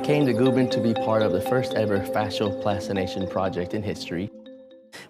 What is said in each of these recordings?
came to Guben to be part of the first ever fascial plastination project in history.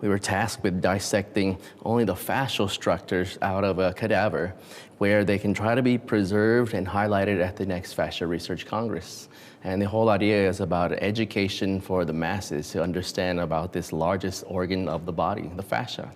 We were tasked with dissecting only the fascial structures out of a cadaver where they can try to be preserved and highlighted at the next Fascia Research Congress. And the whole idea is about education for the masses to understand about this largest organ of the body, the fascia.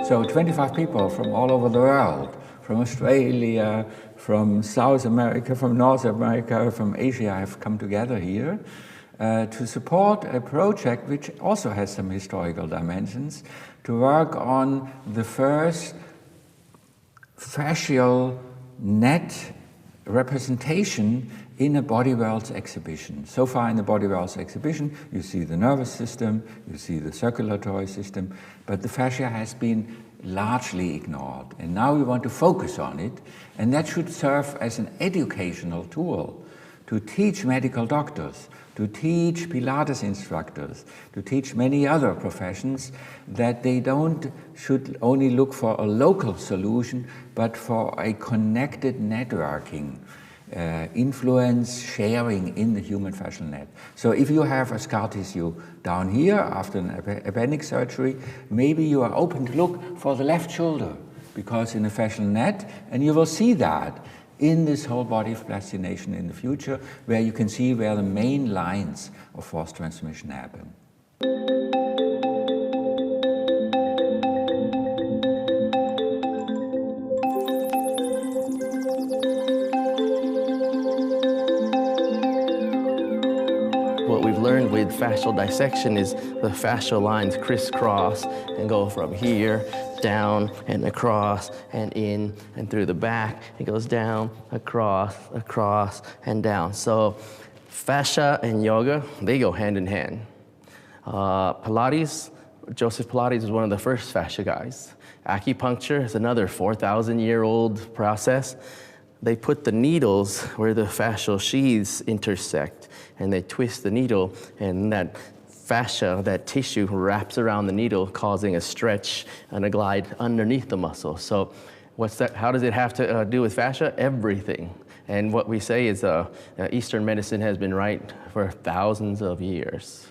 So 25 people from all over the world, from Australia, from South America, from North America, from Asia have come together here to support a project which also has some historical dimensions, to work on the first fascial net representation in a Body Worlds exhibition. So far in the Body Worlds exhibition, you see the nervous system, you see the circulatory system, but the fascia has been largely ignored. And now we want to focus on it, and that should serve as an educational tool to teach medical doctors, to teach Pilates instructors, to teach many other professions that they should only look for a local solution, but for a connected networking, influence sharing in the human fascial net. So if you have a scar tissue down here after an appendix surgery, maybe you are open to look for the left shoulder, because in a fascial net, and you will see that in this whole body of plastination in the future, where you can see where the main lines of force transmission happen. What we've learned with fascial dissection is the fascial lines crisscross and go from here down and across and in and through the back. It goes down, across and down. So fascia and yoga, they go hand in hand. Pilates, Joseph Pilates was one of the first fascia guys. Acupuncture is another 4,000-year-old process. They put the needles where the fascial sheaths intersect, and they twist the needle, and that fascia, that tissue, wraps around the needle, causing a stretch and a glide underneath the muscle. So what's that? How does it have to do with fascia? Everything. And what we say is Eastern medicine has been right for thousands of years.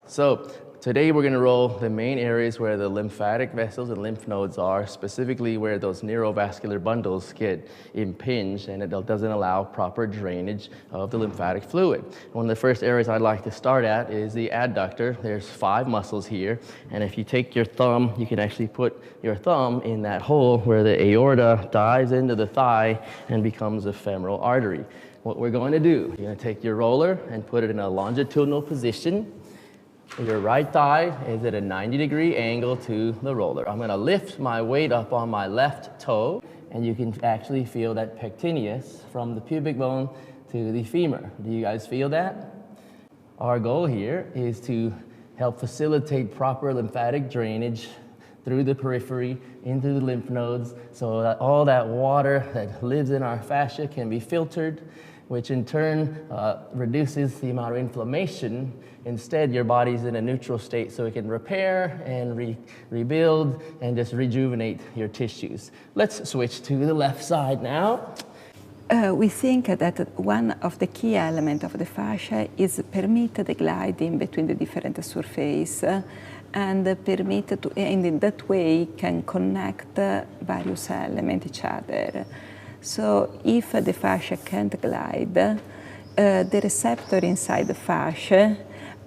So today we're going to roll the main areas where the lymphatic vessels and lymph nodes are, specifically where those neurovascular bundles get impinged and it doesn't allow proper drainage of the lymphatic fluid. One of the first areas I'd like to start at is the adductor. There's 5 muscles here, and if you take your thumb, you can actually put your thumb in that hole where the aorta dives into the thigh and becomes a femoral artery. What we're going to do, you're going to take your roller and put it in a longitudinal position. Your right thigh is at a 90-degree angle to the roller. I'm going to lift my weight up on my left toe, and you can actually feel that pectineus from the pubic bone to the femur. Do you guys feel that? Our goal here is to help facilitate proper lymphatic drainage through the periphery into the lymph nodes, so that all that water that lives in our fascia can be filtered, which in turn reduces the amount of inflammation. Instead, your body's in a neutral state, so it can repair and rebuild and just rejuvenate your tissues. Let's switch to the left side now. We think that one of the key elements of the fascia is permit the gliding between the different surfaces and permit to, and in that way can connect various elements each other. So if the fascia can't glide, the receptor inside the fascia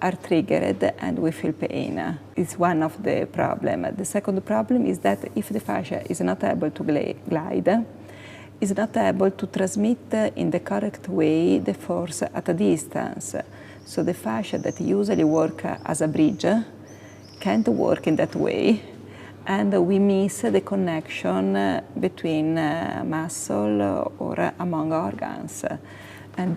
are triggered and we feel pain. It's one of the problems. The second problem is that if the fascia is not able to glide, is not able to transmit in the correct way the force at a distance. So the fascia that usually work as a bridge can't work in that way, and we miss the connection between muscle or among organs. And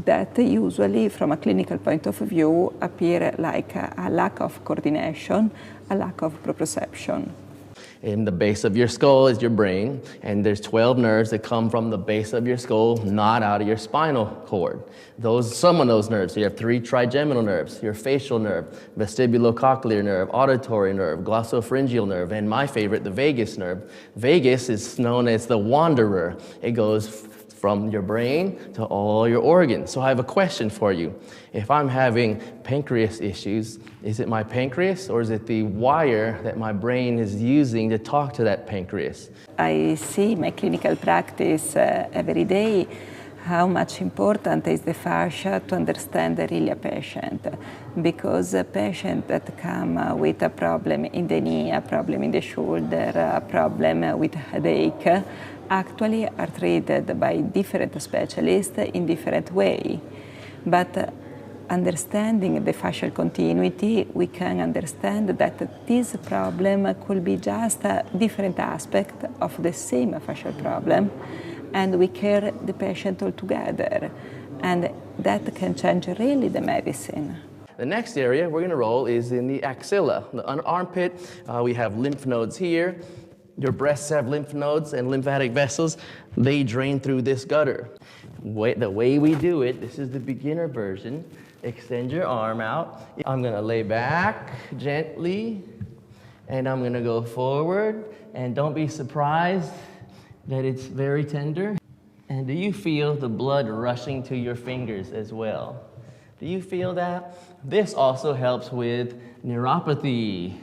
that usually, from a clinical point of view, appear like a lack of coordination, a lack of proprioception. In the base of your skull is your brain, and there's 12 nerves that come from the base of your skull, not out of your spinal cord. Some of those nerves, so you have 3 trigeminal nerves, your facial nerve, vestibulocochlear nerve, auditory nerve, glossopharyngeal nerve, and my favorite, the vagus nerve. Vagus is known as the wanderer. It goes from your brain to all your organs. So I have a question for you. If I'm having pancreas issues, is it my pancreas or is it the wire that my brain is using to talk to that pancreas? I see in my clinical practice every day how much important is the fascia to understand really a patient, because a patient that come with a problem in the knee, a problem in the shoulder, a problem with headache, actually are treated by different specialists in different way. But understanding the fascial continuity, we can understand that this problem could be just a different aspect of the same fascial problem, and we care the patient altogether. And that can change really the medicine. The next area we're going to roll is in the axilla, the armpit. We have lymph nodes here. Your breasts have lymph nodes and lymphatic vessels. They drain through this gutter. The way we do it, this is the beginner version. Extend your arm out. I'm going to lay back gently, and I'm going to go forward. And don't be surprised that it's very tender. And do you feel the blood rushing to your fingers as well? Do you feel that? This also helps with neuropathy.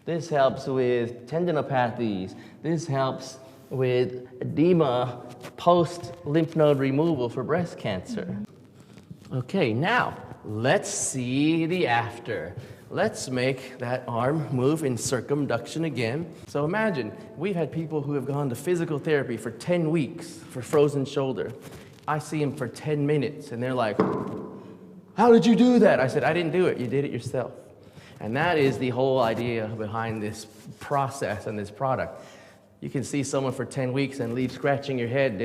This helps with tendinopathies. This helps with edema post-lymph node removal for breast cancer. Okay, now let's see the after. Let's make that arm move in circumduction again. So imagine, we've had people who have gone to physical therapy for 10 weeks for frozen shoulder. I see them for 10 minutes and they're like, "How did you do that?" I said, "I didn't do it, you did it yourself." And that is the whole idea behind this process and this product. You can see someone for 10 weeks and leave scratching your head.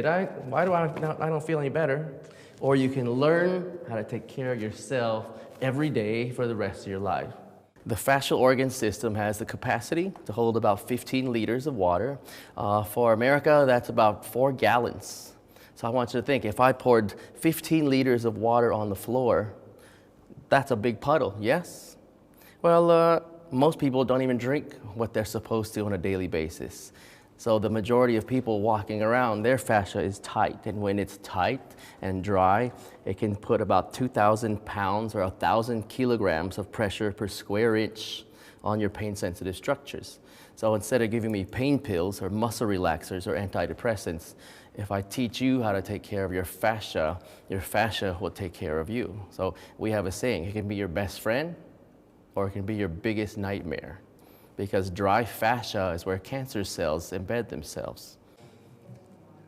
Why do I don't feel any better? Or you can learn how to take care of yourself every day for the rest of your life. The fascial organ system has the capacity to hold about 15 liters of water. For America, that's about 4 gallons. So I want you to think, if I poured 15 liters of water on the floor, that's a big puddle, yes? Well, most people don't even drink what they're supposed to on a daily basis. So the majority of people walking around, their fascia is tight. And when it's tight and dry, it can put about 2,000 pounds or 1,000 kilograms of pressure per square inch on your pain-sensitive structures. So instead of giving me pain pills or muscle relaxers or antidepressants, if I teach you how to take care of your fascia will take care of you. So we have a saying, it can be your best friend or it can be your biggest nightmare, because dry fascia is where cancer cells embed themselves.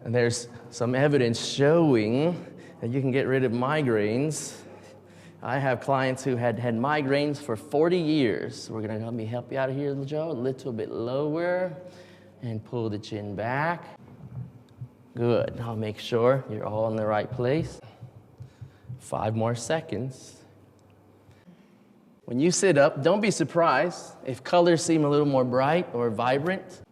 And there's some evidence showing that you can get rid of migraines. I have clients who had migraines for 40 years. We're gonna help you out of here, Joe, a little bit lower, and pull the chin back. Good, I'll make sure you're all in the right place. 5 more seconds. When you sit up, don't be surprised if colors seem a little more bright or vibrant.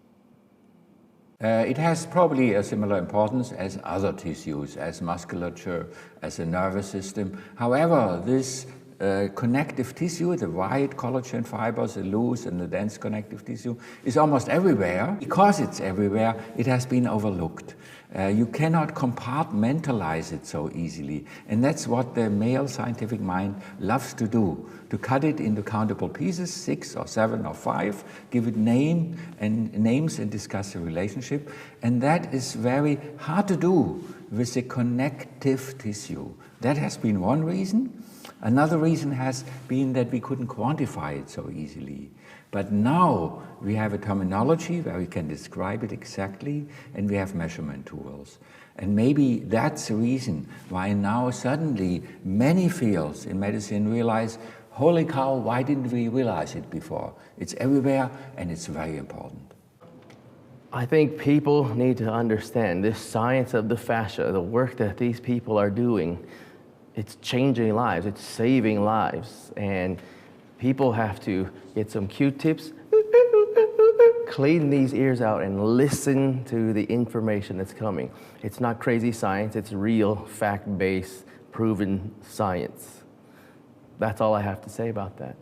It has probably a similar importance as other tissues, as musculature, as the nervous system. However, this connective tissue, the white collagen fibers, the loose and the dense connective tissue, is almost everywhere. Because it's everywhere, it has been overlooked. You cannot compartmentalize it so easily. And that's what the male scientific mind loves to do, to cut it into countable pieces, 6 or 7 or 5, give it names and discuss the relationship. And that is very hard to do with the connective tissue. That has been one reason. Another reason has been that we couldn't quantify it so easily. But now we have a terminology where we can describe it exactly, and we have measurement tools. And maybe that's the reason why now suddenly many fields in medicine realize, holy cow, why didn't we realize it before? It's everywhere and it's very important. I think people need to understand this science of the fascia, the work that these people are doing. It's changing lives, it's saving lives, and people have to get some Q-tips clean these ears out and listen to the information that's coming. It's not crazy science, it's real, fact-based, proven science. That's all I have to say about that.